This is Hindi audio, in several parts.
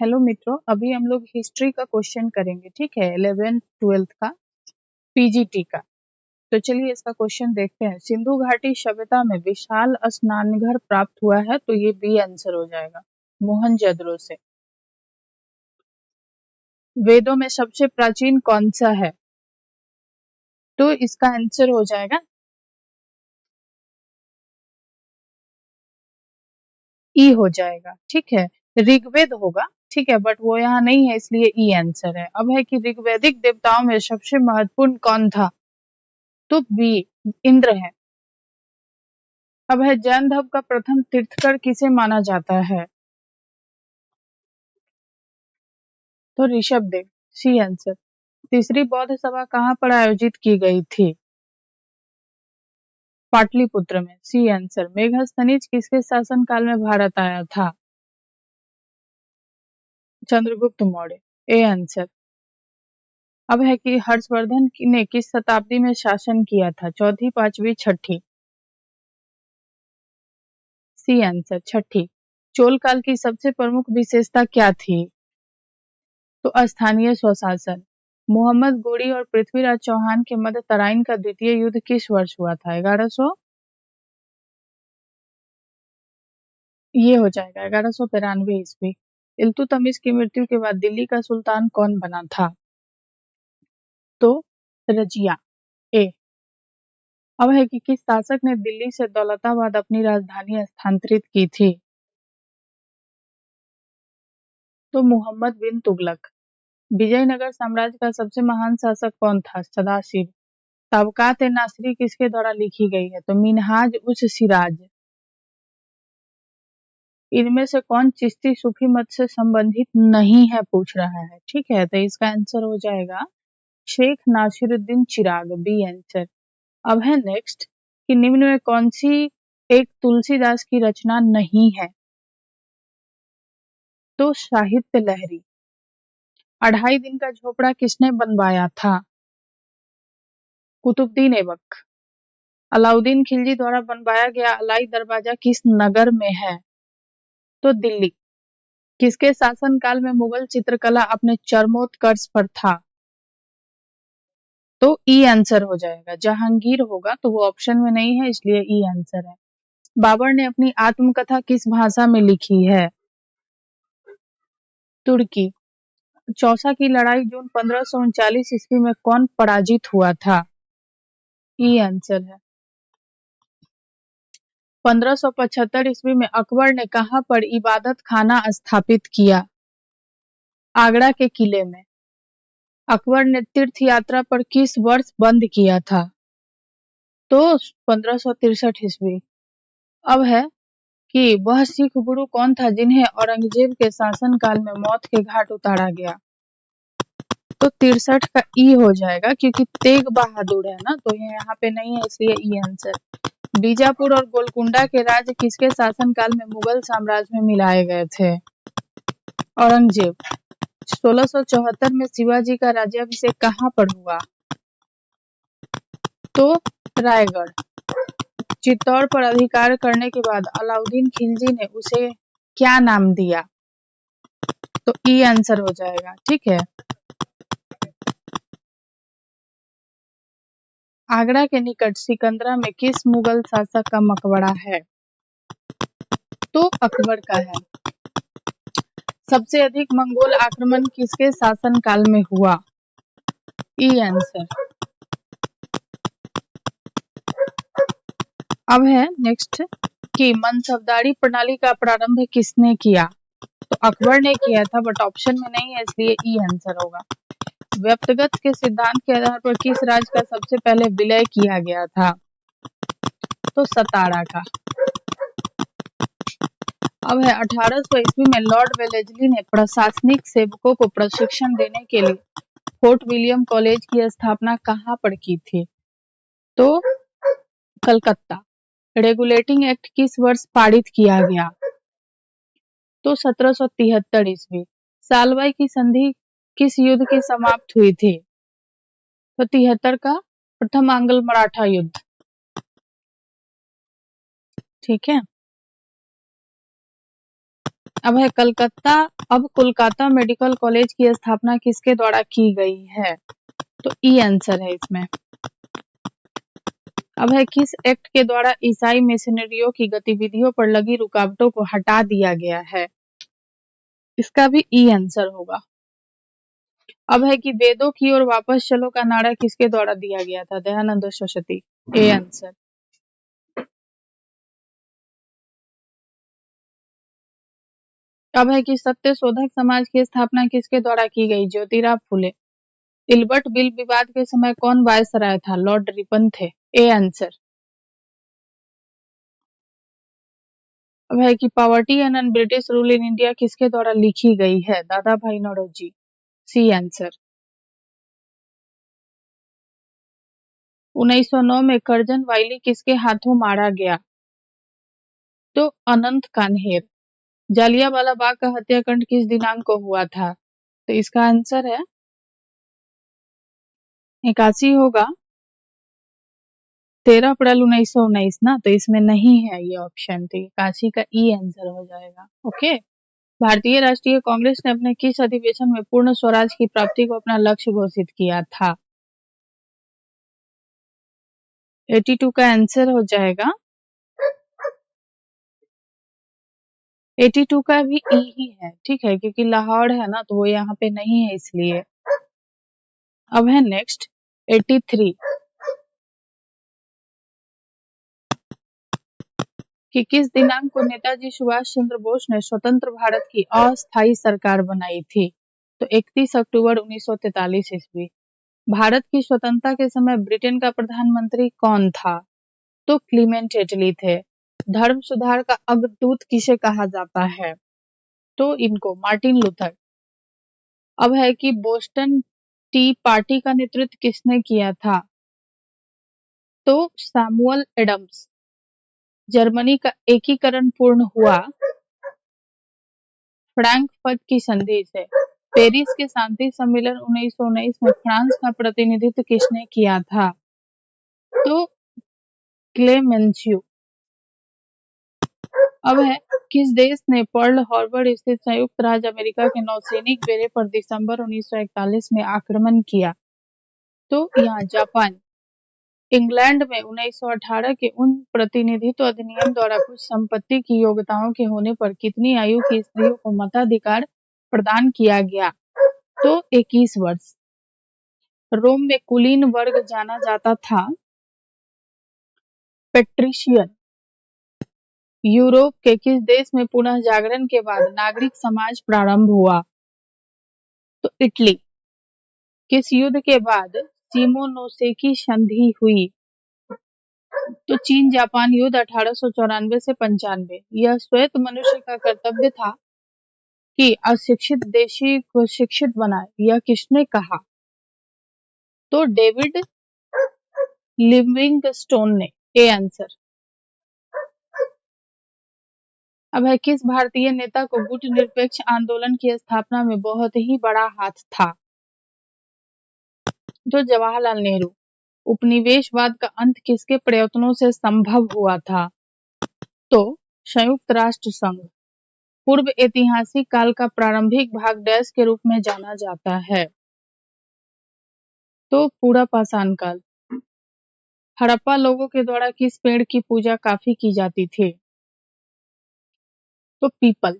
हेलो मित्रों, अभी हम लोग हिस्ट्री का क्वेश्चन करेंगे। ठीक है, 11th-12th का पीजीटी का। तो चलिए इसका क्वेश्चन देखते हैं। सिंधु घाटी सभ्यता में विशाल स्नानघर प्राप्त हुआ है, तो ये बी आंसर हो जाएगा, मोहनजोदड़ो से। वेदों में सबसे प्राचीन कौन सा है? तो इसका आंसर हो जाएगा ई हो जाएगा। ठीक है, ऋग्वेद होगा। ठीक है, बट वो यहाँ नहीं है, इसलिए ई आंसर है। अब है कि ऋग्वैदिक देवताओं में सबसे महत्वपूर्ण कौन था? तो बी इंद्र है। अब है जैन धर्म का प्रथम तीर्थंकर किसे माना जाता है? तो ऋषभ देव, सी आंसर। तीसरी बौद्ध सभा कहाँ पर आयोजित की गई थी? पाटलिपुत्र में, सी आंसर। मेघस्तनीज किसके शासनकाल में भारत आया था? चंद्रगुप्त मौर्य, ए आंसर। अब है कि हर्षवर्धन ने किस शताब्दी में शासन किया था? चौथी, पांचवी, छठी? सी आंसर, छठी। चोल काल की सबसे प्रमुख विशेषता क्या थी? तो स्थानीय स्वशासन। मोहम्मद गोरी और पृथ्वीराज चौहान के मध्य तराइन का द्वितीय युद्ध किस वर्ष हुआ था? 1100, ये हो जाएगा 1192 ईस्वी। इल्तुतमिश की मृत्यु के बाद दिल्ली का सुल्तान कौन बना था? तो रजिया, ए। अब है कि किस शासक ने दिल्ली से दौलताबाद अपनी राजधानी स्थानांतरित की थी? तो मोहम्मद बिन तुगलक। विजयनगर साम्राज्य का सबसे महान शासक कौन था? सदाशिव। तबकात ए नासिरी किसके द्वारा लिखी गई है? तो मिनहाज उस सिराज। इनमें से कौन चिश्ती सूफी मत से संबंधित नहीं है, पूछ रहा है। ठीक है, तो इसका आंसर हो जाएगा शेख नासिरुद्दीन चिराग, बी आंसर। अब है नेक्स्ट कि निम्न में कौन सी एक तुलसीदास की रचना नहीं है? तो साहित्य लहरी। 2.5 दिन का झोपड़ा किसने बनवाया था? कुतुबुद्दीन ऐबक। अलाउद्दीन खिलजी द्वारा बनवाया गया अलाई दरवाजा किस नगर में है? तो दिल्ली। किसके शासनकाल में मुगल चित्रकला अपने चरमोत्कर्ष पर था? तो ई आंसर हो जाएगा। जहांगीर होगा, तो वो ऑप्शन में नहीं है, इसलिए ई आंसर है। बाबर ने अपनी आत्मकथा किस भाषा में लिखी है? तुर्की। चौसा की लड़ाई जून 1539 ईस्वी में कौन पराजित हुआ था? ई आंसर है। 1575 ईस्वी में अकबर ने कहां पर इबादत खाना स्थापित किया? आगरा के किले में। अकबर ने तीर्थ यात्रा पर किस वर्ष बंद किया था? तो 1563 ईस्वी। अब है कि वह सिख गुरु कौन था जिन्हें औरंगजेब के शासनकाल में मौत के घाट उतारा गया? तो 63 का ई हो जाएगा, क्योंकि तेग बहादुर है ना, तो ये यहाँ पे नहीं है, इसलिए ई आंसर। बीजापुर और गोलकुंडा के राज्य किसके शासनकाल में मुगल साम्राज्य में मिलाए गए थे? औरंगजेब। 1674 में शिवाजी का राज्याभिषेक कहाँ पर हुआ? तो रायगढ़। चित्तौड़ पर अधिकार करने के बाद अलाउद्दीन खिलजी ने उसे क्या नाम दिया? तो ई आंसर हो जाएगा। ठीक है, आगरा के निकट सिकंदरा में किस मुगल शासक का मकबरा है? तो अकबर का है। सबसे अधिक मंगोल आक्रमण किसके शासनकाल में हुआ? ई आंसर। अब है नेक्स्ट कि मनसबदारी प्रणाली का प्रारंभ किसने किया? तो अकबर ने किया था, बट ऑप्शन में नहीं है, इसलिए ई आंसर होगा। व्यक्तिगत के सिद्धांत के आधार पर किस राज्य का सबसे पहले विलय किया गया था? तो सतारा का। अब है 1800 ईस्वी में लॉर्ड वेलेस्ली ने प्रशासनिक सेवकों को प्रशिक्षण देने के लिए फोर्ट विलियम कॉलेज की स्थापना कहाँ पर की थी? तो कलकत्ता। रेगुलेटिंग एक्ट किस वर्ष पारित किया गया? तो 1773 ईस्वी। सालवाई की संधि किस युद्ध की समाप्त हुई थी? तो 73 का प्रथम आंग्ल मराठा युद्ध। ठीक है, अब कोलकाता मेडिकल कॉलेज की स्थापना किसके द्वारा की गई है? तो ई आंसर है इसमें। अब है किस एक्ट के द्वारा ईसाई मिशनरियों की गतिविधियों पर लगी रुकावटों को हटा दिया गया है? इसका भी ई आंसर होगा। अब है कि वेदों की ओर वापस चलो का नारा किसके द्वारा दिया गया था? दयानंद सरस्वती। A answer. अब है कि सत्य शोधक समाज की स्थापना किसके द्वारा की गई? ज्योतिराव फुले। इल्बर्ट बिल विवाद के समय कौन वायसराय था? लॉर्ड रिपन थे। ए आंसर। अब है कि poverty and British rule in India किसके द्वारा लिखी गई है? दादा भाई नौरोजी। C answer. 1909 में करजन वाइली किसके हाथों मारा गया? तो अनंत कान्हेर। जालियांवाला बाग का हत्याकांड किस दिनांक को हुआ था? तो इसका आंसर है 81 होगा। 13 अप्रैल 1919 ना, तो इसमें नहीं है ये ऑप्शन, तो 81 का ई आंसर हो जाएगा। ओके। भारतीय राष्ट्रीय कांग्रेस ने अपने किस अधिवेशन में पूर्ण स्वराज की प्राप्ति को अपना लक्ष्य घोषित किया था? 82 का आंसर हो जाएगा। 82 का भी ई ही है, ठीक है, क्योंकि लाहौर है ना, तो वो यहाँ पे नहीं है इसलिए। अब है नेक्स्ट 83 कि किस दिनांक को नेताजी सुभाष चंद्र बोस ने स्वतंत्र भारत की अस्थायी सरकार बनाई थी? तो 31 अक्टूबर 1943 ईस्वी। भारत की स्वतंत्रता के समय ब्रिटेन का प्रधानमंत्री कौन था? तो क्लीमेंट एटली थे। धर्म सुधार का अग्रदूत किसे कहा जाता है? तो इनको मार्टिन लूथर। अब है कि बोस्टन टी पार्टी का नेतृत्व किसने किया था? तो सैमुअल एडम्स। जर्मनी का एकीकरण पूर्ण हुआ फ्रैंकफर्ट की संधि से। पेरिस के शांति सम्मेलन 1919 में फ्रांस का प्रतिनिधित्व किसने किया था? तो क्लेमेंशियो। अब है किस देश ने पर्ल हार्बर स्थित संयुक्त राज्य अमेरिका के नौसैनिक बेड़े पर दिसंबर 1941 में आक्रमण किया? तो यहाँ जापान। इंग्लैंड में 1918 के उन प्रतिनिधित्व अधिनियम द्वारा कुछ संपत्ति की योग्यताओं के होने पर कितनी आयु की स्त्रियों को मताधिकार प्रदान किया गया? तो 21 वर्ष। रोम में कुलीन वर्ग जाना जाता था पेट्रिशियन। यूरोप के किस देश में पुनः जागरण के बाद नागरिक समाज प्रारंभ हुआ? तो इटली। किस युद्ध के बाद शिमोनोसेकी संधि हुई? तो चीन जापान युद्ध 1894 से 95। यह श्वेत मनुष्य का कर्तव्य था कि अशिक्षित देशी को शिक्षित बनाए, यह किसने कहा? तो डेविड लिविंगस्टोन ने। ए आंसर। अब है किस भारतीय नेता को गुट निरपेक्ष आंदोलन की स्थापना में बहुत ही बड़ा हाथ था? तो जवाहरलाल नेहरू। उपनिवेशवाद का अंत किसके प्रयत्नों से संभव हुआ था? तो संयुक्त राष्ट्र संघ। पूर्व ऐतिहासिक काल का प्रारंभिक भाग डैश के रूप में जाना जाता है? तो पूरा पाषाण काल। हड़प्पा लोगों के द्वारा किस पेड़ की पूजा काफी की जाती थी? तो पीपल।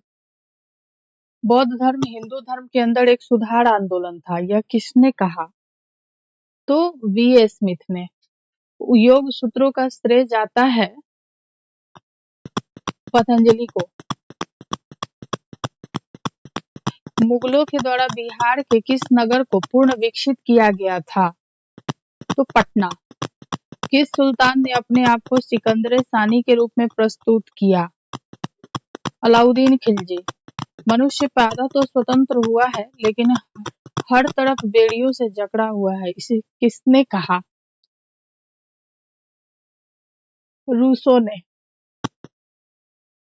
बौद्ध धर्म हिंदू धर्म के अंदर एक सुधार आंदोलन था, यह किसने कहा? तो वी.ए. स्मिथ ने। योग सूत्रों का श्रेय जाता है पतंजलि को। मुगलों के द्वारा बिहार के किस नगर को पूर्ण विकसित किया गया था? तो पटना। किस सुल्तान ने अपने आप को सिकंदर सानी के रूप में प्रस्तुत किया? अलाउद्दीन खिलजी। मनुष्य पैदा तो स्वतंत्र हुआ है, लेकिन हर तरफ बेड़ियों से जकड़ा हुआ है, इसे किसने कहा? रूसो ने।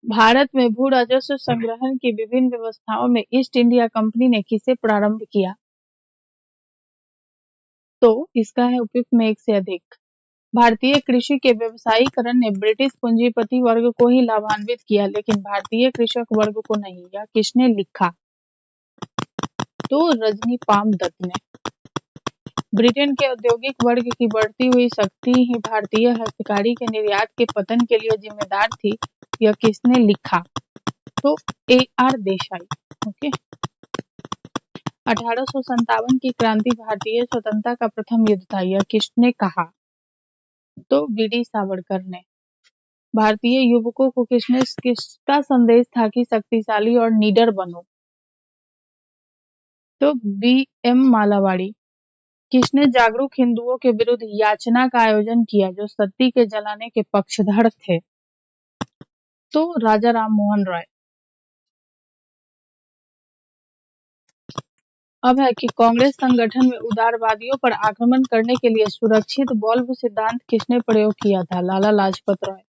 भारत में भू राजस्व संग्रहण की विभिन्न व्यवस्थाओं में ईस्ट इंडिया कंपनी ने किसे प्रारंभ किया? तो इसका है उपयुक्त में एक से अधिक। भारतीय कृषि के व्यवसायीकरण ने ब्रिटिश पूंजीपति वर्ग को ही लाभान्वित किया, लेकिन भारतीय कृषक वर्ग को नहीं। यह किसने लिखा? तो रजनी पामदत्त ने। ब्रिटेन के औद्योगिक वर्ग की बढ़ती हुई शक्ति ही भारतीय हस्तकारी के निर्यात के पतन के लिए जिम्मेदार थी। यह किसने लिखा? तो AR देसाई। ओके। 1857 की क्रांति भारतीय स्वतंत्रता का प्रथम युद्ध था। यह किसने कहा? तो BD सावरकर ने। भारतीय युवकों को किसका संदेश था कि शक्तिशाली और निडर बनो? तो BM मालावाड़ी। किसने जागरूक हिंदुओं के विरुद्ध याचना का आयोजन किया जो सती के जलाने के पक्षधर थे? तो राजा राम मोहन राय। अब है कि कांग्रेस संगठन में उदारवादियों पर आक्रमण करने के लिए सुरक्षित बल्ब सिद्धांत किसने प्रयोग किया था? लाला लाजपत राय।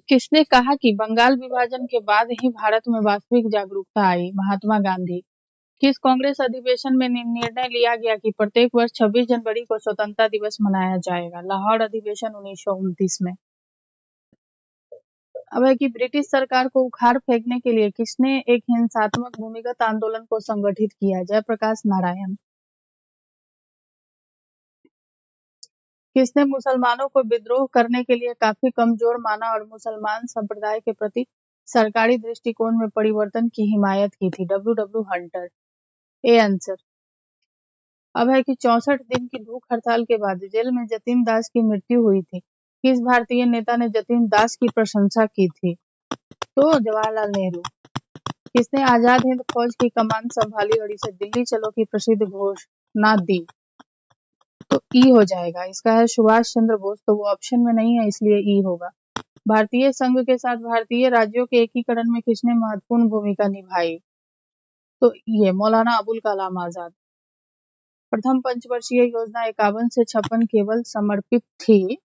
किसने कहा कि बंगाल विभाजन के बाद ही भारत में वास्तविक जागरूकता आई? महात्मा गांधी। किस कांग्रेस अधिवेशन में निर्णय लिया गया कि प्रत्येक वर्ष 26 जनवरी को स्वतंत्रता दिवस मनाया जाएगा? लाहौर अधिवेशन 1929 में। अब है कि ब्रिटिश सरकार को उखाड़ फेंकने के लिए किसने एक हिंसात्मक भूमिगत आंदोलन को संगठित किया? जयप्रकाश नारायण। किसने मुसलमानों को विद्रोह करने के लिए काफी कमजोर माना और मुसलमान संप्रदाय के प्रति सरकारी दृष्टिकोण में परिवर्तन की हिमायत की थी? WW Hunter. ए आंसर। अब है कि 64 दिन की भूख हड़ताल के बाद जेल में जतीन दास की मृत्यु हुई थी। किस भारतीय नेता ने जतीन दास की प्रशंसा की थी? तो जवाहरलाल नेहरू। किसने आजाद हिंद फौज की कमान संभाली और इसे दिल्ली चलो की प्रसिद्ध घोषणा दी? तो ई हो जाएगा। इसका है सुभाष चंद्र बोस, तो वो ऑप्शन में नहीं है इसलिए ई होगा। भारतीय संघ के साथ भारतीय राज्यों के एकीकरण में किसने महत्वपूर्ण भूमिका निभाई? तो ये मौलाना अबुल कलाम आजाद। प्रथम पंचवर्षीय योजना 51 से 56 केवल समर्पित थी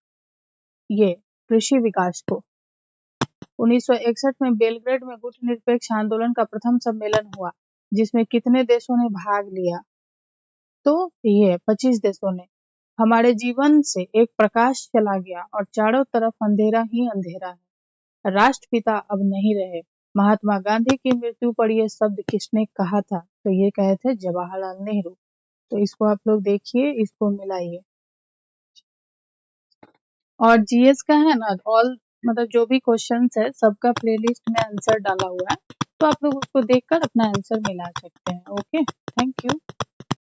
ये कृषि विकास को। 1961 में बेलग्रेड में गुटनिरपेक्ष आंदोलन का प्रथम सम्मेलन हुआ जिसमें कितने देशों ने भाग लिया? तो ये 25 देशों ने। हमारे जीवन से एक प्रकाश चला गया और चारों तरफ अंधेरा ही अंधेरा है। राष्ट्रपिता अब नहीं रहे। महात्मा गांधी की मृत्यु पर ये शब्द किसने कहा था? तो ये कहे थे जवाहरलाल नेहरू। तो इसको आप लोग देखिए, इसको मिलाइए। और जीएस का है ना, ऑल मतलब जो भी क्वेश्चंस है सबका प्लेलिस्ट में आंसर डाला हुआ है, तो आप लोग उसको देखकर अपना आंसर मिला सकते हैं। Okay, thank you.